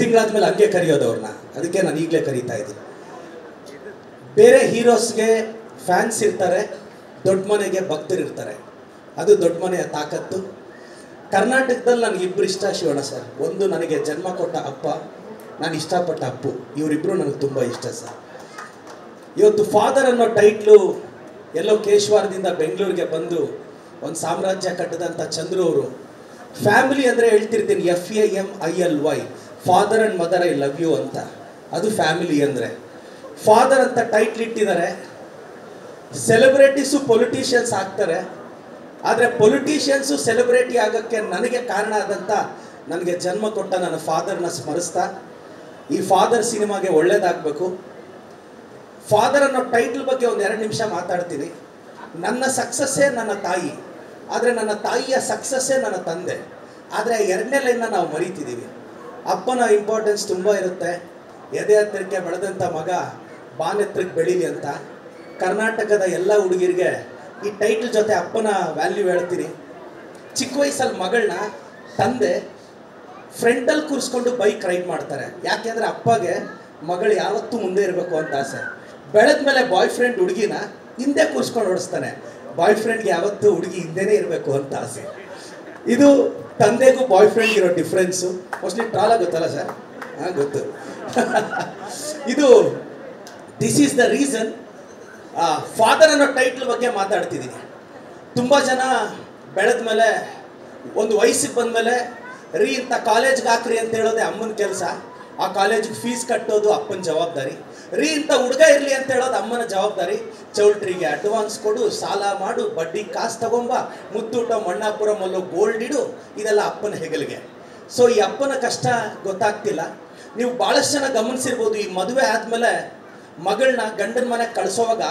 ತಿಂಗಳಾದ್ಮೇಲೆ ಹಂಗೆ ಕರೆಯೋದು ಅವ್ರನ್ನ, ಅದಕ್ಕೆ ನಾನು ಈಗಲೇ ಕರೀತಾ ಇದ್ದೀನಿ. ಬೇರೆ ಹೀರೋಸ್ಗೆ ಫ್ಯಾನ್ಸ್ ಇರ್ತಾರೆ, ದೊಡ್ಡ ಮನೆಗೆ ಭಕ್ತರಿರ್ತಾರೆ, ಅದು ದೊಡ್ಡ ಮನೆಯ ತಾಕತ್ತು. ಕರ್ನಾಟಕದಲ್ಲಿ ನನಗಿಬ್ಬರು ಇಷ್ಟ ಶಿವಣ್ಣ ಸರ್. ಒಂದು ನನಗೆ ಜನ್ಮ ಕೊಟ್ಟ ಅಪ್ಪ, ನಾನು ಇಷ್ಟಪಟ್ಟ ಅಪ್ಪು, ಇವರಿಬ್ಬರು ನನಗೆ ತುಂಬ ಇಷ್ಟ ಸರ್. ಇವತ್ತು ಫಾದರ್ ಅನ್ನೋ ಟೈಟ್ಲು ಎಲ್ಲೋ ಕೇಶವಾರದಿಂದ ಬೆಂಗಳೂರಿಗೆ ಬಂದು ಒಂದು ಸಾಮ್ರಾಜ್ಯ ಕಟ್ಟಿದಂಥ ಚಂದ್ರು ಅವರು, ಫ್ಯಾಮಿಲಿ ಅಂದರೆ ಹೇಳ್ತಿರ್ತೀನಿ FAMILY, father and mother I love you ಅಂತ, ಅದು ಫ್ಯಾಮಿಲಿ ಅಂದರೆ. ಫಾದರ್ ಅಂತ ಟೈಟ್ಲ್ ಇಟ್ಟಿದ್ದಾರೆ. ಸೆಲೆಬ್ರಿಟೀಸು ಪೊಲಿಟಿಷಿಯನ್ಸ್ ಆಗ್ತಾರೆ, ಆದರೆ ಪೊಲಿಟಿಷಿಯನ್ಸು ಸೆಲೆಬ್ರಿಟಿ ಆಗೋಕ್ಕೆ ನನಗೆ ಕಾರಣ ಆದಂಥ, ನನಗೆ ಜನ್ಮ ಕೊಟ್ಟ ನನ್ನ ಫಾದರ್ನ ಸ್ಮರಿಸ್ತಾ ಈ ಫಾದರ್ ಸಿನಿಮಾಗೆ ಒಳ್ಳೇದಾಗಬೇಕು. ಫಾದರ್ ಅನ್ನೋ ಟೈಟ್ಲ್ ಬಗ್ಗೆ ಒಂದು 2 ನಿಮಿಷ ಮಾತಾಡ್ತೀನಿ. ನನ್ನ ಸಕ್ಸಸ್ಸೇ ನನ್ನ ತಾಯಿ, ಆದರೆ ನನ್ನ ತಾಯಿಯ ಸಕ್ಸಸ್ಸೇ ನನ್ನ ತಂದೆ. ಆದರೆ 2ನೇ ಲೈನ್ನ ನಾವು ಮರೀತಿದ್ದೀವಿ. ಅಪ್ಪನ ಇಂಪಾರ್ಟೆನ್ಸ್ ತುಂಬ ಇರುತ್ತೆ. ಎದೆ ಹತ್ತಿರಕ್ಕೆ ಬೆಳೆದಂಥ ಮಗ ಬಾನೆತ್ತರಕ್ಕೆ ಬೆಳೀಲಿ ಅಂತ ಕರ್ನಾಟಕದ ಎಲ್ಲ ಹುಡುಗಿರಿಗೆ ಈ ಟೈಟ್ಲ್ ಜೊತೆ ಅಪ್ಪನ ವ್ಯಾಲ್ಯೂ ಹೇಳ್ತೀನಿ. ಚಿಕ್ಕ ವಯಸ್ಸಲ್ಲಿ ಮಗಳನ್ನ ತಂದೆ ಫ್ರಂಟಲ್ಲಿ ಕೂರಿಸ್ಕೊಂಡು ಬೈಕ್ ರೈಡ್ ಮಾಡ್ತಾರೆ. ಯಾಕೆಂದರೆ ಅಪ್ಪಗೆ ಮಗಳು ಯಾವತ್ತೂ ಮುಂದೆ ಇರಬೇಕು ಅಂತ ಆಸೆ. ಬೆಳೆದ ಮೇಲೆ ಬಾಯ್ ಫ್ರೆಂಡ್ ಹುಡುಗಿನ ಹಿಂದೆ ಕೂರಿಸ್ಕೊಂಡು ಓಡಿಸ್ತಾನೆ. ಬಾಯ್ ಫ್ರೆಂಡ್ಗೆ ಯಾವತ್ತೂ ಹುಡುಗಿ ಹಿಂದೆನೇ ಇರಬೇಕು ಅಂತ ಆಸೆ. ಇದು ತಂದೆಗೂ ಬಾಯ್ ಫ್ರೆಂಡ್ಗೆ ಇರೋ ಡಿಫ್ರೆನ್ಸು. ಮೋಸ್ಟ್ಲಿ ಟ್ರಾಲ ಗೊತ್ತಲ್ಲ ಸರ್? ಹಾಂ, ಗೊತ್ತು. ಇದು this is the reason father ಅನ್ನೋ ಟೈಟ್ಲ್ ಬಗ್ಗೆ ಮಾತಾಡ್ತಿದ್ದೀನಿ. ತುಂಬ ಜನ ಬೆಳೆದ ಮೇಲೆ ಒಂದು ವಯಸ್ಸಿಗೆ ಬಂದಮೇಲೆ ಇಂಥ ಕಾಲೇಜ್ಗೆ ಹಾಕ್ರಿ ಅಂತ ಹೇಳೋದೇ ಅಮ್ಮನ ಕೆಲಸ, ಆ ಕಾಲೇಜಿಗೆ ಫೀಸ್ ಕಟ್ಟೋದು ಅಪ್ಪನ ಜವಾಬ್ದಾರಿ. ಇಂಥ ಹುಡುಗ ಇರಲಿ ಅಂತ ಹೇಳೋದು ಅಮ್ಮನ ಜವಾಬ್ದಾರಿ. ಚೌಲ್ಟ್ರಿಗೆ ಅಡ್ವಾನ್ಸ್ ಕೊಡು, ಸಾಲ ಮಾಡು, ಬಡ್ಡಿ ಕಾಸು ತಗೊಂಬ, ಮುತ್ತೂಟ ಮಣ್ಣಾಪುರಮಲ್ಲೂ ಗೋಲ್ಡ್ ಇಡು, ಇದೆಲ್ಲ ಅಪ್ಪನ ಹೆಗಲಿಗೆ. ಸೊ ಈ ಅಪ್ಪನ ಕಷ್ಟ ಗೊತ್ತಾಗ್ತಿಲ್ಲ. ನೀವು ಭಾಳಷ್ಟು ಜನ ಗಮನಿಸಿರ್ಬೋದು, ಈ ಮದುವೆ ಆದಮೇಲೆ ಮಗಳನ್ನ ಗಂಡನ ಮನೆಗೆ ಕಳಿಸೋವಾಗ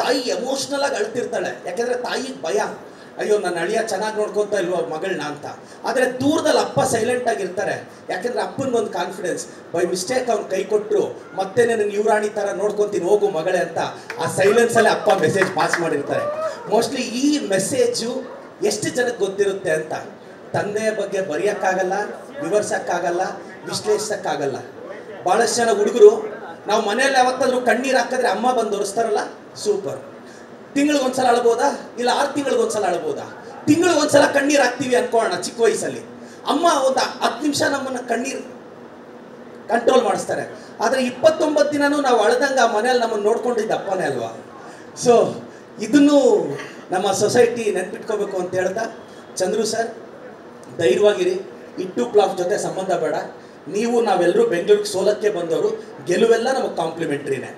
ತಾಯಿ ಎಮೋಷ್ನಲಾಗಿ ಅಳ್ತಿರ್ತಾಳೆ. ಯಾಕೆಂದರೆ ತಾಯಿಗೆ ಭಯ, ಅಯ್ಯೋ ನನ್ನ ಅಳಿಯ ಚೆನ್ನಾಗಿ ನೋಡ್ಕೊತಾ ಇಲ್ವೋ ಮಗಳನ್ನ ಅಂತ. ಆದರೆ ದೂರದಲ್ಲಿ ಅಪ್ಪ ಸೈಲೆಂಟಾಗಿರ್ತಾರೆ. ಯಾಕೆಂದರೆ ಅಪ್ಪನಿಗೊಂದು ಕಾನ್ಫಿಡೆನ್ಸ್, ಬೈ ಮಿಸ್ಟೇಕ್ ಅವ್ನು ಕೈ ಕೊಟ್ಟರು ಮತ್ತೆ ನನ್ನ ಯುವರಾಣಿ ಥರ ನೋಡ್ಕೊತೀನಿ ಹೋಗು ಮಗಳೇ ಅಂತ ಆ ಸೈಲೆನ್ಸಲ್ಲೇ ಅಪ್ಪ ಮೆಸೇಜ್ ಪಾಸ್ ಮಾಡಿರ್ತಾರೆ. ಮೋಸ್ಟ್ಲಿ ಈ ಮೆಸೇಜು ಎಷ್ಟು ಜನಕ್ಕೆ ಗೊತ್ತಿರುತ್ತೆ ಅಂತ. ತಂದೆಯ ಬಗ್ಗೆ ಬರೆಯೋಕ್ಕಾಗಲ್ಲ, ವಿವರಿಸೋಕ್ಕಾಗಲ್ಲ, ವಿಶ್ಲೇಷಿಸೋಕ್ಕಾಗಲ್ಲ. ಭಾಳಷ್ಟು ಜನ ಹುಡುಗರು ನಾವು ಮನೆಯಲ್ಲಿ ಯಾವತ್ತಾದರೂ ಕಣ್ಣೀರು ಹಾಕಿದ್ರೆ ಅಮ್ಮ ಬಂದು ಒರೆಸ್ತಾರಲ್ಲ, ಸೂಪರ್. ತಿಂಗಳಿಗೊಂದ್ಸಲ ಅಳ್ಬೋದಾ? ಇಲ್ಲ 6 ತಿಂಗಳಿಗೊಂದ್ಸಲ ಅಳ್ಬೋದಾ? ತಿಂಗಳಿಗೊಂದ್ಸಲ ಕಣ್ಣೀರು ಹಾಕ್ತೀವಿ ಅನ್ಕೊಳ್ಳೋಣ ಚಿಕ್ಕ ವಯಸ್ಸಲ್ಲಿ. ಅಮ್ಮ ಒಂದು 10 ನಿಮಿಷ ನಮ್ಮನ್ನು ಕಣ್ಣೀರು ಕಂಟ್ರೋಲ್ ಮಾಡಿಸ್ತಾರೆ. ಆದರೆ 29 ದಿನನೂ ನಾವು ಅಳ್ದಂಗೆ ಆ ಮನೆಯಲ್ಲಿ ನಮ್ಮನ್ನು ನೋಡ್ಕೊಂಡಿದ್ದ ಅಪ್ಪನೇ ಅಲ್ವಾ? ಸೊ ಇದನ್ನು ನಮ್ಮ ಸೊಸೈಟಿ ನೆನ್ಪಿಟ್ಕೋಬೇಕು ಅಂತ ಹೇಳ್ತಾ, ಚಂದ್ರು ಸರ್ ಧೈರ್ಯವಾಗಿರಿ. ಇಟ್ಟು ಪ್ಲಾಫ್ ಜೊತೆ ಸಂಬಂಧ ಬೇಡ. ನೀವು ನಾವೆಲ್ಲರೂ ಬೆಂಗಳೂರಿಗೆ ಸೋಲಕ್ಕೆ ಬಂದವರು, ಗೆಲುವೆಲ್ಲ ನಮಗೆ ಕಾಂಪ್ಲಿಮೆಂಟ್ರಿನೇ.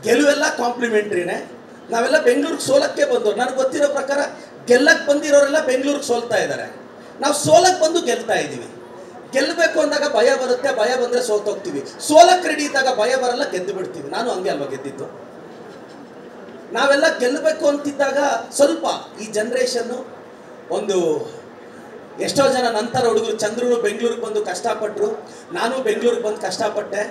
ಗೆಲುವೆಲ್ಲ ಕಾಂಪ್ಲಿಮೆಂಟ್ರಿನೇ. ನಾವೆಲ್ಲ ಬೆಂಗಳೂರಿಗೆ ಸೋಲಕ್ಕೆ ಬಂದವರು. ನನಗೆ ಗೊತ್ತಿರೋ ಪ್ರಕಾರ ಗೆಲ್ಲಕ್ಕೆ ಬಂದಿರೋರೆಲ್ಲ ಬೆಂಗಳೂರಿಗೆ ಸೋಲ್ತಾ ಇದ್ದಾರೆ. ನಾವು ಸೋಲಕ್ಕೆ ಬಂದು ಗೆಲ್ತಾ ಇದ್ದೀವಿ. ಗೆಲ್ಲಬೇಕು ಅಂದಾಗ ಭಯ ಬರುತ್ತೆ, ಭಯ ಬಂದರೆ ಸೋತೋಗ್ತೀವಿ. ಸೋಲಕ್ಕೆ ರೆಡಿ ಇದ್ದಾಗ ಭಯ ಬರಲ್ಲ, ಗೆದ್ದು ಬಿಡ್ತೀವಿ. ನಾನು ಹಂಗೆ ಅಲ್ವಾ ಗೆದ್ದಿದ್ದು. ನಾವೆಲ್ಲ ಗೆಲ್ಲಬೇಕು ಅಂತಿದ್ದಾಗ ಸ್ವಲ್ಪ ಈ ಜನ್ರೇಷನ್ನು ಒಂದು ಎಷ್ಟೋ ಜನ ನಂತರ ಹುಡುಗರು ಚಂದ್ರನು ಬೆಂಗಳೂರಿಗೆ ಬಂದು ಕಷ್ಟಪಟ್ಟರು, ನಾನು ಬೆಂಗಳೂರಿಗೆ ಬಂದು ಕಷ್ಟಪಟ್ಟೆ.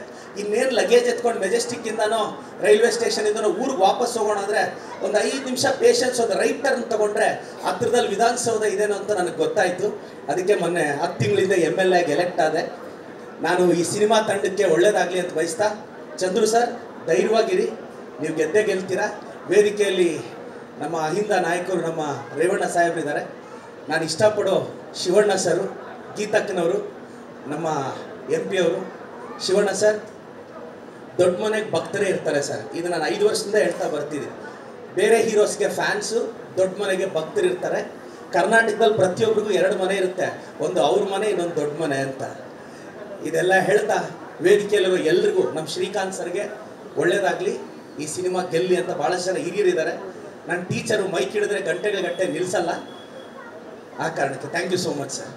ಇನ್ನೇನು ಲಗೇಜ್ ಎತ್ಕೊಂಡು ಮೆಜೆಸ್ಟಿಕ್ಕಿಂದನೋ ರೈಲ್ವೆ ಸ್ಟೇಷನಿಂದನೋ ಊರಿಗೆ ವಾಪಸ್ ಹೋಗೋಣ ಅಂದರೆ ಒಂದು 5 ನಿಮಿಷ ಪೇಷನ್ಸ್, ಒಂದು ರೈಟ್ ಟರ್ನ್ ತೊಗೊಂಡ್ರೆ ಹತ್ರದಲ್ಲಿ ವಿಧಾನಸೌಧ ಇದೇನೋ ಅಂತ ನನಗೆ ಗೊತ್ತಾಯಿತು. ಅದಕ್ಕೆ ಮೊನ್ನೆ 10 ತಿಂಗಳಿಂದ MLA ಆಗಿ ಎಲೆಕ್ಟ್ ಆದೆ. ನಾನು ಈ ಸಿನಿಮಾ ತಂಡಕ್ಕೆ ಒಳ್ಳೇದಾಗಲಿ ಅಂತ ಬಯಸ್ತಾ, ಚಂದ್ರು ಸರ್ ಧೈರ್ಯವಾಗಿರಿ, ನೀವು ಗೆದ್ದೇ ಗೆಲ್ತೀರಾ. ವೇದಿಕೆಯಲ್ಲಿ ನಮ್ಮ ಅಹಿಂದ ನಾಯಕರು ನಮ್ಮ ರೇವಣ್ಣ ಸಾಹೇಬ್ರಿದ್ದಾರೆ. ನಾನು ಇಷ್ಟಪಡೋ ಶಿವಣ್ಣ ಸರು, ಗೀತಕ್ಕನವರು, ನಮ್ಮ MP ಅವರು. ಶಿವಣ್ಣ ಸರ್ ದೊಡ್ಡ ಮನೆಗೆ ಭಕ್ತರೇ ಇರ್ತಾರೆ ಸರ್. ಇದು ನಾನು 5 ವರ್ಷದಿಂದ ಹೇಳ್ತಾ ಬರ್ತಿದ್ದೀನಿ. ಬೇರೆ ಹೀರೋಸ್ಗೆ ಫ್ಯಾನ್ಸು, ದೊಡ್ಡ ಮನೆಗೆ ಭಕ್ತರು ಇರ್ತಾರೆ. ಕರ್ನಾಟಕದಲ್ಲಿ ಪ್ರತಿಯೊಬ್ಬರಿಗೂ 2 ಮನೆ ಇರುತ್ತೆ, ಒಂದು ಅವ್ರ ಮನೆ, ಇನ್ನೊಂದು ದೊಡ್ಡ ಮನೆ ಅಂತ. ಇದೆಲ್ಲ ಹೇಳ್ತಾ ವೇದಿಕೆಯಲ್ಲಿರೋ ಎಲ್ರಿಗೂ, ನಮ್ಮ ಶ್ರೀಕಾಂತ್ ಸರ್ಗೆ ಒಳ್ಳೇದಾಗಲಿ, ಈ ಸಿನಿಮಾ ಗೆಲ್ಲಿ ಅಂತ ಭಾಳಷ್ಟು ಜನ ಹಿರಿಯರಿದ್ದಾರೆ. ನನ್ನ ಟೀಚರು ಮೈಕ್ ಹಿಡಿದ್ರೆ ಗಂಟೆಗಳ ಗಂಟೆ ನಿಲ್ಲಿಸಲ್ಲ. ಆ ಕಾರಣಕ್ಕೆ thank you so much sir.